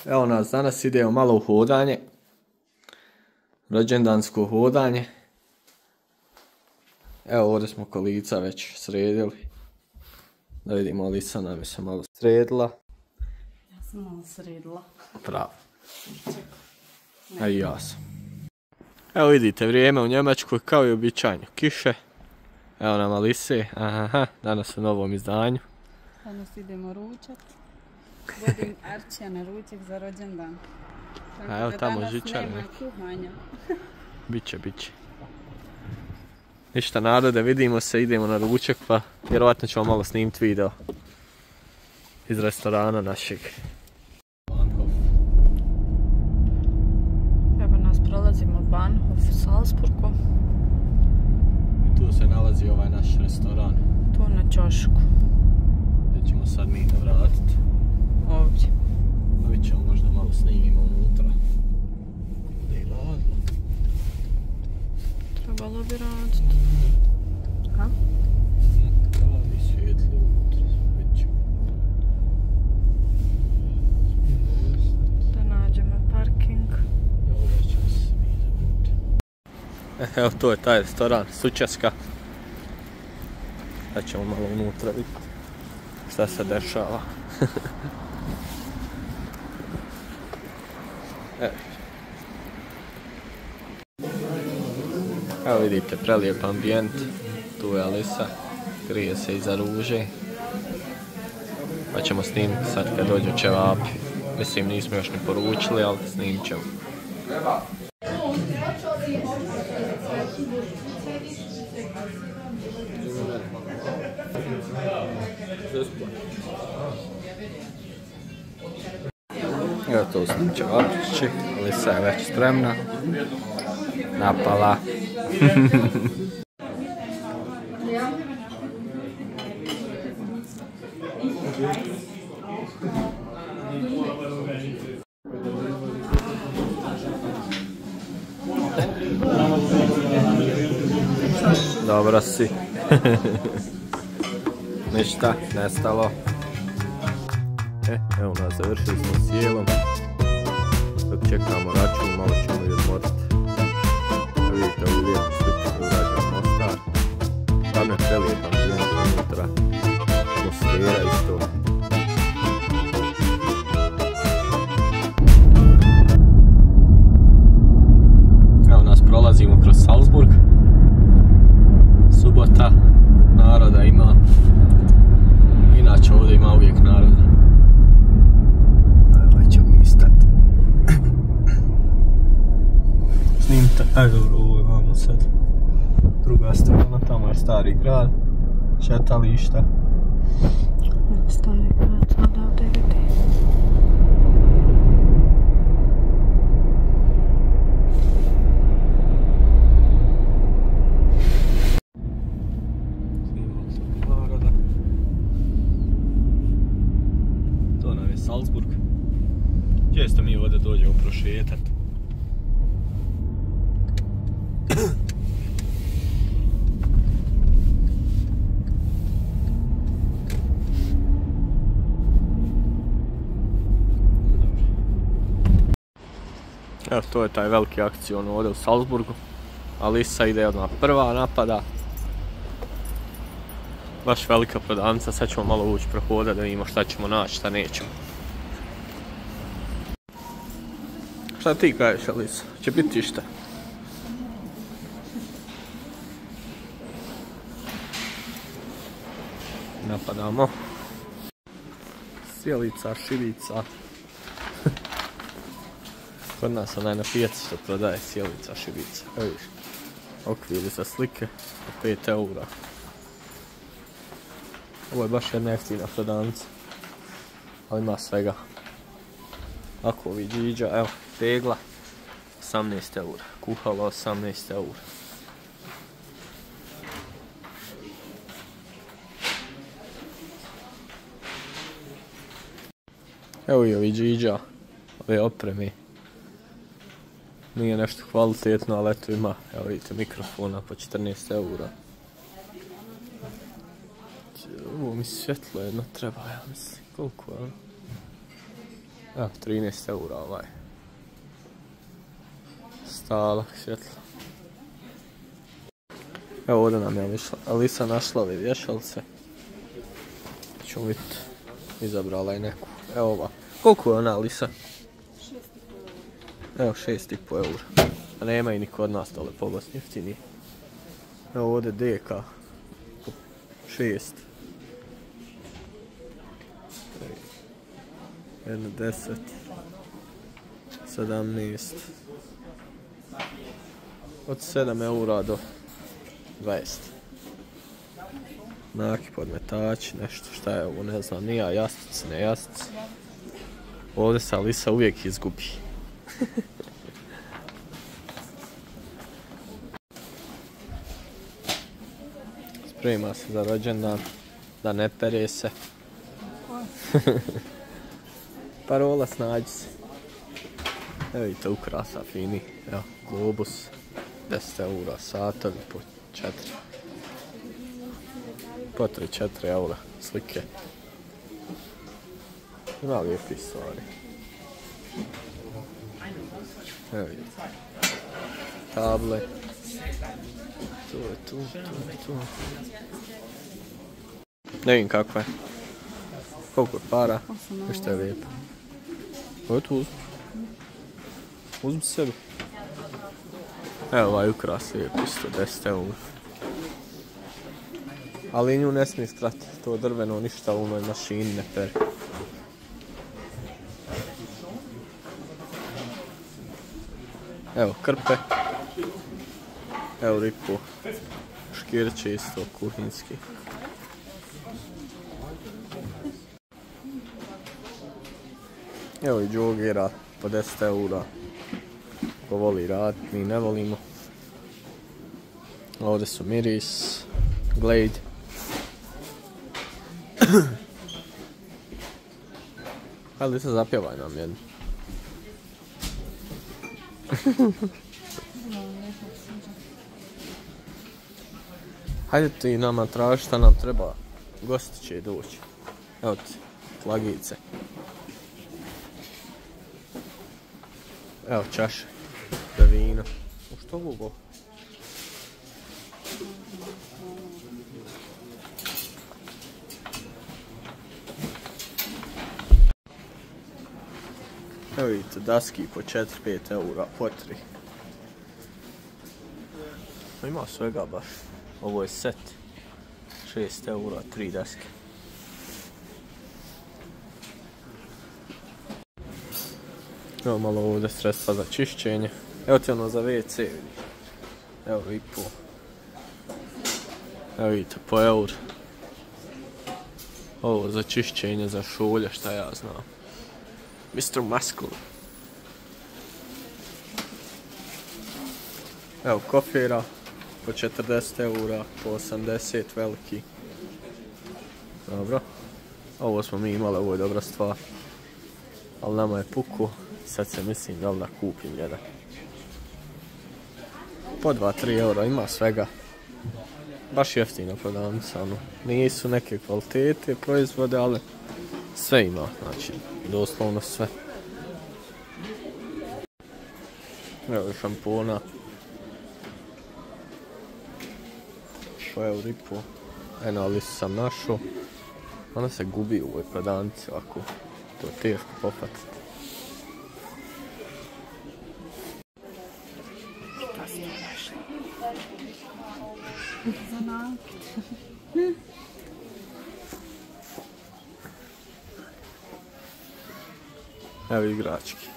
Evo nas, danas idemo malo u hodanje. Rođendansko hodanje. Evo ovdje smo kolica već sredili. Da vidimo, Alisa nam je se malo sredila. Ja sam malo sredila. Pravo. A i ja sam. Evo vidite, vrijeme u Njemačkoj kao i običajno kiše. Evo nam Alise, danas u novom izdanju. Danas idemo ručat. Vodim Arčija na ručak za rođendan. A evo tamo žičar. Danas nema kuhanja. Biće. Ništa narode, vidimo se, idemo na ručak pa vjerovatno ćemo malo snimiti video iz restorana našeg. Evo nas prolazimo Bahnhof u Salzburgu. I tu se nalazi ovaj naš restoran. Tu na ćošku. Gdje ćemo sad mi vratiti. Ovdje. Ovdje ćemo možda malo snimimo unutra. Bude i radilo. Trebalo bi raditi. Ha? Radi svijetli unutra, vidit ćemo. Da nađemo parking. Ovdje ćemo se mi zavrti. Evo to je taj restoran, Sučeska. Sad ćemo malo unutra vidjeti šta se dešava. Evo vidite, prelijep ambijent. Tu je Alisa, krije se iza ruže. Pa ćemo snimiti sad kad dođu ćevapi. Mislim, nismo još ni poručili, ali snimit ćemo. Evo to su ćevapići, Alisa je već spremna. Napala. Dobro si. Ništa, nestalo. Evo nas, završili smo s jelom. Dok čekamo račun, malo ćemo i odmoriti. Vidite ovu lijepu sliku koju rađa Mostar. Stvarno je prelijep ambijent unutra. Atmosfera isto. Evo nas prolazimo kroz Salzburg. Subota, naroda ima. Inače ovdje ima uvijek naroda. Evo ćemo mi stati. Snimite, dobro, ovo je vamo sad. Druga strana, tamo je stari grad. Šetališta. Stari grad, odavde vidi. To nam je Salzburg. Često mi ovdje dođemo prošetat. Evo to je taj veliki akcion ovdje u Salzburgu. Alisa ide odmah prva, napada. Baš velika prodavnica, sad ćemo malo ući prohoda da vidimo šta ćemo naći, šta nećemo. Šta ti kažeš, Alisa? Će biti šta? Napadamo. Sjelica, šibica. Kod nas onaj na pijaci što prodaje sjelica, šibica. Evo viš, okviri za slike po 5 eura. Ovo je baš jedna jeftina prodavnica, ali ima svega. Ako ovi džiđa, evo, tegla, 18 eura, kuhalo 18 eura. Evo i ovi džiđa, ove opreme. Nije nešto kvalitetno, ali eto ima, evo vidite, mikrofona po 14 eura. Ovo mi svjetlo jedno treba, ja mislim, koliko je ono? Evo, 13 eura ovaj. Stalak svjetlo. Evo ovdje nam je Alisa našla ove vješalice. Ćemo vidjeti. Izabrala je neku. Evo ova. Koliko je ona Alisa? 6,5 eura. Evo 6,5 eura. A nema i ni kod nas dole pobasni jeftini. Evo ovdje DK. 6. 1, 10. 17. Od 7 eura do 20. Naki podmetači, nešto šta je ovo, ne znam, nija jastuci, ne jastuci. Ovdje se Alisa uvijek izgubi. Sprema se za rođendan, da ne pere se. Parola snađi se. Evo vidite ukrasa fini, evo, globus, 10 eura, satovi po 4. Po 3-4 eura slike. Ima lijepi stvari. Evo vidite. Table. Tu je, tu. Ne vidim kakva je. Koliko je para? I što je lijepo. Ovo je tu uzmi. Uzmi sebi. Evo ovaj ukras lijep isto 10 eura. Ali nju ne smije skrati, to drveno ništa u onoj mašini ne pere. Evo krpe. Evo ripu. Škirće isto kuhinski. Evo i džogera po 10 eura. Ko voli radit, mi ne volimo. Ovdje su Miris, Glade. Ali se zapjevaj nam jedno. Hajde ti nama traži šta nam treba. Gosti će doći. Evo ti, flagice. Evo čaše za vino. U što ovo? Evo vidite, daski po 4-5 eura, po 3. Ima svega baš. Ovo je set. 6 eura, 3 daske. Evo malo ovdje sredstva za čišćenje. Evo ti ono za WC, vidiš. Evo i po. Evo vidite, po eur. Ovo za čišćenje, za šolje, šta ja znam. Mr. Muscle. Evo kofira. Po 40 eura, po 80 veliki. Dobro. Ovo smo mi imali, ovo je dobra stvar. Ali nama je puku. Sad se mislim da li da kupim jedan. Po 2-3 eura ima svega. Baš jeftino prodavnica, ono. Nisu neke kvalitete proizvode, ali sve ima, znači doslovno sve. Evo šampona. Po euro i po. Eno, ali sam našao. Ona se gubi u ovoj prodavnici ovako. To je teško popatiti. Šta ste našli? Za nakit. Evo igrački.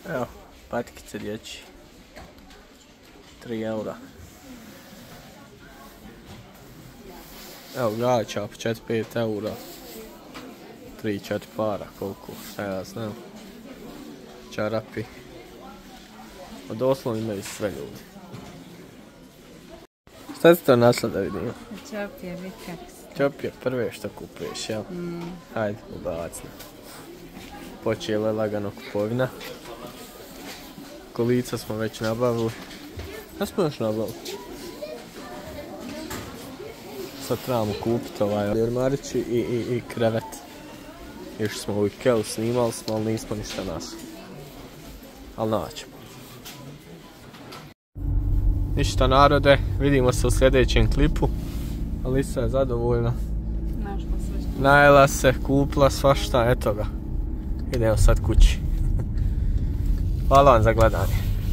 Evo, patkice dječji. 3 eura. Evo gaća po 4-5 eura. 3-4 para, koliko, šta ja znam. Čarapi. A doslovno imaju sve ljudi. Šta si to našla da vidimo? Čopije, vikaks. Čopije prve što kupuješ, jel? Hajde, ubacno. Počela lagano kupovina. Kolica smo već nabavili. Šta smo još nabavili? Sad trebamo kupiti ormarić i krevet. Išli smo u Ikeu, snimali smo, ali nismo ništa našli. Ali naćemo. Ništa narode, vidimo se u sljedećem klipu. Alisa je zadovoljna. Našla sve što. Najela se, kupila svašta, eto ga. Idemo sad kući. Hvala vam za gledanje.